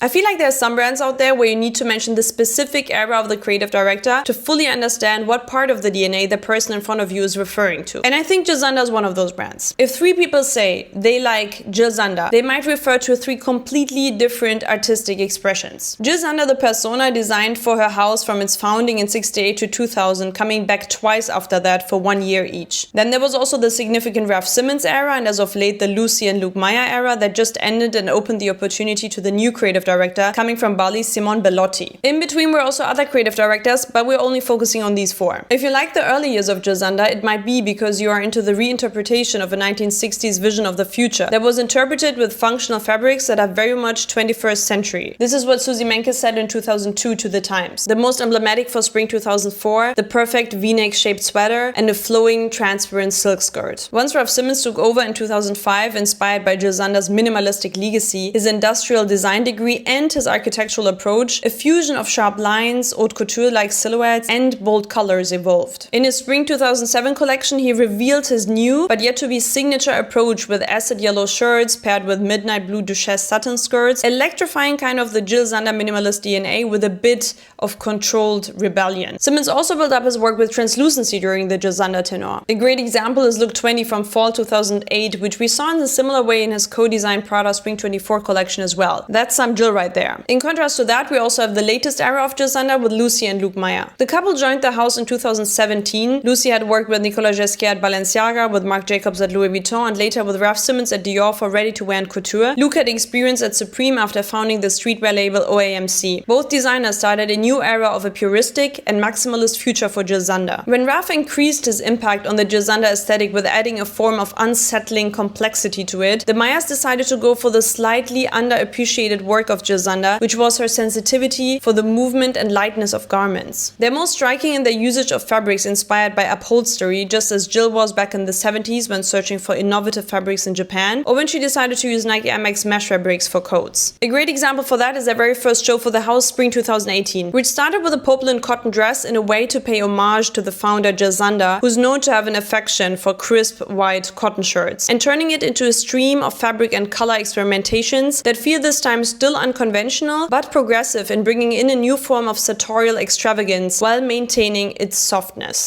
I feel like there are some brands out there where you need to mention the specific era of the creative director to fully understand what part of the DNA the person in front of you is referring to. And I think Jil Sander is one of those brands. If 3 people say they like Jil Sander, they might refer to 3 completely different artistic expressions. Jil Sander, the persona designed for her house from its founding in 1968 to 2000, coming back twice after that for 1 year each. Then there was also the significant Raf Simons era, and as of late the Lucy and Luke Meier era that just ended and opened the opportunity to the new creative director coming from Bali, Simon Bellotti. In between were also other creative directors, but we're only focusing on these 4. If you like the early years of Jil Sander, it might be because you are into the reinterpretation of a 1960s vision of the future that was interpreted with functional fabrics that are very much 21st century. This is what Susie Menke said in 2002 to The Times. The most emblematic for spring 2004, the perfect V-neck shaped sweater and a flowing transparent silk skirt. Once Raf Simons took over in 2005, inspired by Jil Sander's minimalistic legacy, his industrial design degree and his architectural approach, a fusion of sharp lines, haute couture-like silhouettes and bold colors evolved. In his spring 2007 collection, he revealed his new but yet to be signature approach with acid yellow shirts paired with midnight blue duchesse satin skirts, electrifying kind of the Jil Sander minimalist DNA with a bit of controlled rebellion. Simons also built up his work with translucency during the Jil Sander tenure. A great example is look 20 from fall 2008, which we saw in a similar way in his co-designed Prada Spring 24 collection as well. That's some Jil right there. In contrast to that, we also have the latest era of Jil Sander with Lucy and Luke Meier. The couple joined the house in 2017. Lucy had worked with Nicolas Ghesquière at Balenciaga, with Marc Jacobs at Louis Vuitton, and later with Raf Simons at Dior for ready-to-wear and couture. Luke had experience at Supreme after founding the streetwear label OAMC. Both designers started a new era of a puristic and maximalist future for Jil Sander. When Raf increased his impact on the Jil Sander aesthetic with adding a form of unsettling complexity to it, the Meyers decided to go for the slightly underappreciated work of Jil Sander, which was her sensitivity for the movement and lightness of garments. They're most striking in their usage of fabrics inspired by upholstery, just as Jil was back in the 70s when searching for innovative fabrics in Japan, or when she decided to use Nike Air Max mesh fabrics for coats. A great example for that is their very first show for the house, Spring 2018, which started with a poplin cotton dress in a way to pay homage to the founder Jil Sander, who's known to have an affection for crisp white cotton shirts, and turning it into a stream of fabric and color experimentations that feel this time still unconventional but progressive in bringing in a new form of sartorial extravagance while maintaining its softness.